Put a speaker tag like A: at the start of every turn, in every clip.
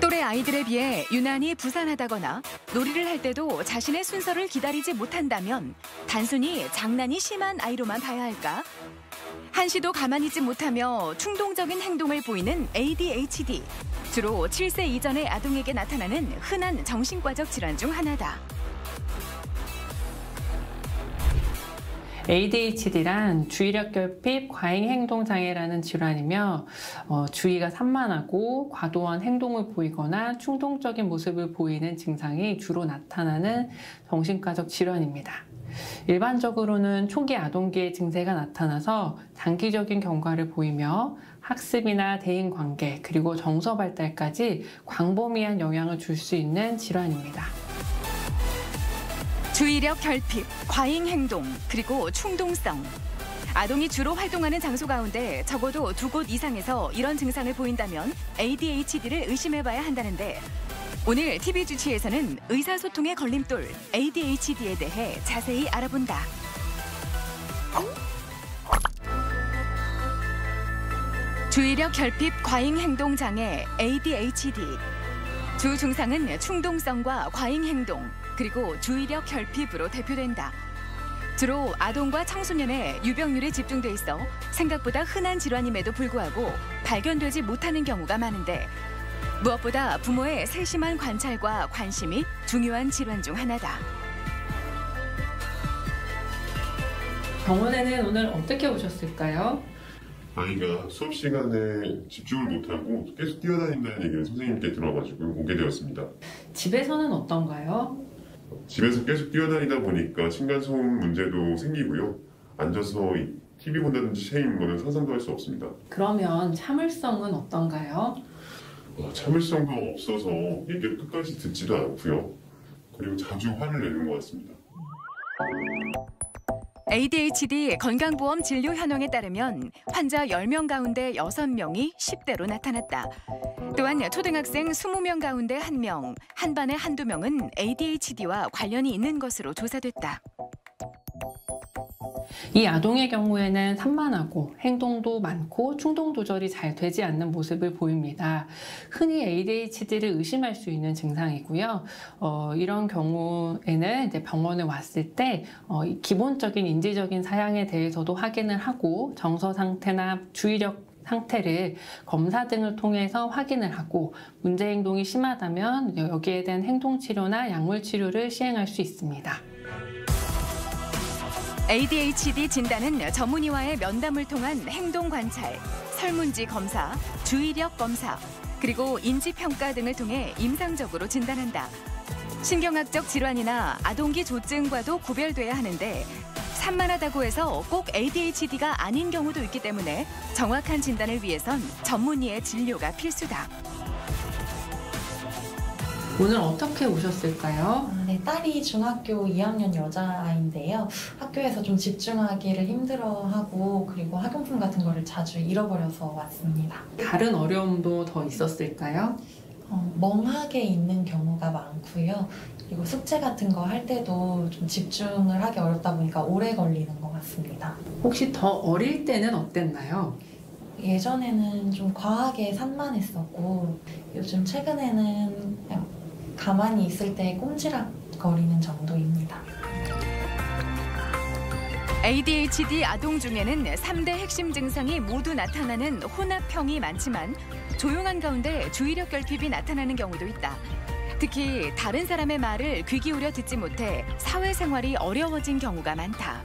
A: 또래 아이들에 비해 유난히 부산하다거나 놀이를 할 때도 자신의 순서를 기다리지 못한다면 단순히 장난이 심한 아이로만 봐야 할까? 한시도 가만히 있지 못하며 충동적인 행동을 보이는 ADHD. 주로 7세 이전의 아동에게 나타나는 흔한 정신과적 질환 중 하나다.
B: ADHD란 주의력 결핍 과잉 행동 장애라는 질환이며 주의가 산만하고 과도한 행동을 보이거나 충동적인 모습을 보이는 증상이 주로 나타나는 정신과적 질환입니다. 일반적으로는 초기 아동기의 증세가 나타나서 단기적인 경과를 보이며 학습이나 대인관계 그리고 정서 발달까지 광범위한 영향을 줄 수 있는 질환입니다.
A: 주의력 결핍, 과잉 행동, 그리고 충동성. 아동이 주로 활동하는 장소 가운데 적어도 2곳 이상에서 이런 증상을 보인다면 ADHD를 의심해봐야 한다는데 오늘 TV 주치에서는 의사소통의 걸림돌 ADHD에 대해 자세히 알아본다. 주의력 결핍 과잉 행동 장애 ADHD. 주 증상은 충동성과 과잉 행동, 그리고 주의력 결핍으로 대표된다. 주로 아동과 청소년의 유병률이 집중돼 있어 생각보다 흔한 질환임에도 불구하고 발견되지 못하는 경우가 많은데 무엇보다 부모의 세심한 관찰과 관심이 중요한 질환 중 하나다.
B: 병원에는 오늘 어떻게 오셨을까요?
C: 아이가 수업 시간에 집중을 못하고 계속 뛰어다닌다는 얘기를 선생님께 들어가지고 오게 되었습니다.
B: 집에서는 어떤가요?
C: 집에서 계속 뛰어다니다 보니까 층간소음 문제도 생기고요. 앉아서 TV 본다든지 책 읽는 거는 상상도 할 수 없습니다.
B: 그러면 참을성은 어떤가요?
C: 참을성도 없어서 얘기를 끝까지 듣지도 않고요. 그리고 자주 화를 내는 것 같습니다.
A: ADHD 건강보험 진료 현황에 따르면 환자 10명 가운데 6명이 10대로 나타났다. 또한 초등학생 20명 가운데 1명, 한 반에 한두 명은 ADHD와 관련이 있는 것으로 조사됐다.
B: 이 아동의 경우에는 산만하고 행동도 많고 충동 조절이 잘 되지 않는 모습을 보입니다. 흔히 ADHD를 의심할 수 있는 증상이고요. 이런 경우에는 이제 병원에 왔을 때 기본적인 인지적인 사양에 대해서도 확인을 하고 정서 상태나 주의력 상태를 검사 등을 통해서 확인을 하고 문제 행동이 심하다면 여기에 대한 행동치료나 약물치료를 시행할 수 있습니다.
A: ADHD 진단은 전문의와의 면담을 통한 행동 관찰, 설문지 검사, 주의력 검사, 그리고 인지평가 등을 통해 임상적으로 진단한다. 신경학적 질환이나 아동기 조증과도 구별돼야 하는데 산만하다고 해서 꼭 ADHD가 아닌 경우도 있기 때문에 정확한 진단을 위해선 전문의의 진료가 필수다.
B: 오늘 어떻게 오셨을까요?
D: 네, 딸이 중학교 2학년 여자아이인데요. 학교에서 좀 집중하기를 힘들어하고 그리고 학용품 같은 거를 자주 잃어버려서 왔습니다.
B: 다른 어려움도 더 있었을까요?
D: 멍하게 있는 경우가 많고요. 그리고 숙제 같은 거 할 때도 좀 집중을 하기 어렵다 보니까 오래 걸리는 것 같습니다.
B: 혹시 더 어릴 때는 어땠나요?
D: 예전에는 좀 과하게 산만했었고 요즘 최근에는 그냥 가만히 있을 때 꼼지락거리는 정도입니다.
A: ADHD 아동 중에는 3대 핵심 증상이 모두 나타나는 혼합형이 많지만 조용한 가운데 주의력 결핍이 나타나는 경우도 있다. 특히 다른 사람의 말을 귀 기울여 듣지 못해 사회생활이 어려워진 경우가 많다.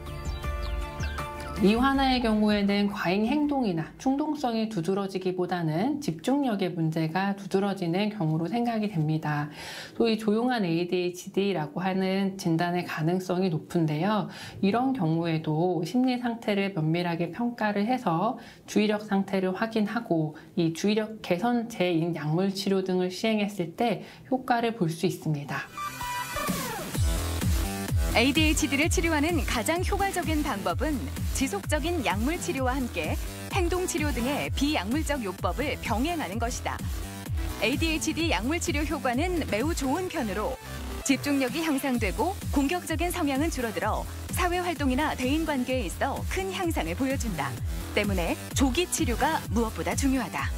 B: 이 환아의 경우에는 과잉 행동이나 충동성이 두드러지기보다는 집중력의 문제가 두드러지는 경우로 생각이 됩니다. 소위 조용한 ADHD라고 하는 진단의 가능성이 높은데요. 이런 경우에도 심리 상태를 면밀하게 평가를 해서 주의력 상태를 확인하고 이 주의력 개선제인 약물 치료 등을 시행했을 때 효과를 볼 수 있습니다.
A: ADHD를 치료하는 가장 효과적인 방법은 지속적인 약물 치료와 함께 행동 치료 등의 비약물적 요법을 병행하는 것이다. ADHD 약물 치료 효과는 매우 좋은 편으로 집중력이 향상되고 공격적인 성향은 줄어들어 사회 활동이나 대인 관계에 있어 큰 향상을 보여준다. 때문에 조기 치료가 무엇보다 중요하다.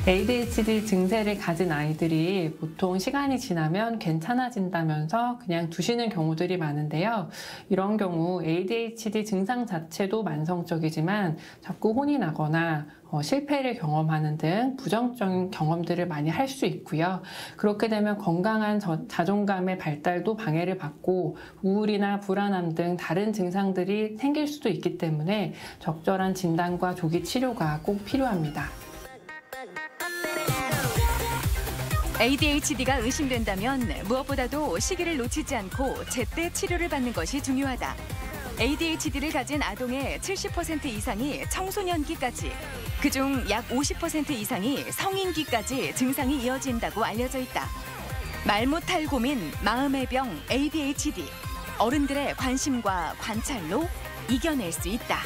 B: ADHD 증세를 가진 아이들이 보통 시간이 지나면 괜찮아진다면서 그냥 두시는 경우들이 많은데요. 이런 경우 ADHD 증상 자체도 만성적이지만 자꾸 혼이 나거나 실패를 경험하는 등 부정적인 경험들을 많이 할 수 있고요. 그렇게 되면 건강한 자존감의 발달도 방해를 받고 우울이나 불안함 등 다른 증상들이 생길 수도 있기 때문에 적절한 진단과 조기 치료가 꼭 필요합니다.
A: ADHD가 의심된다면 무엇보다도 시기를 놓치지 않고 제때 치료를 받는 것이 중요하다. ADHD를 가진 아동의 70% 이상이 청소년기까지, 그중 약 50% 이상이 성인기까지 증상이 이어진다고 알려져 있다. 말 못할 고민, 마음의 병, ADHD. 어른들의 관심과 관찰로 이겨낼 수 있다.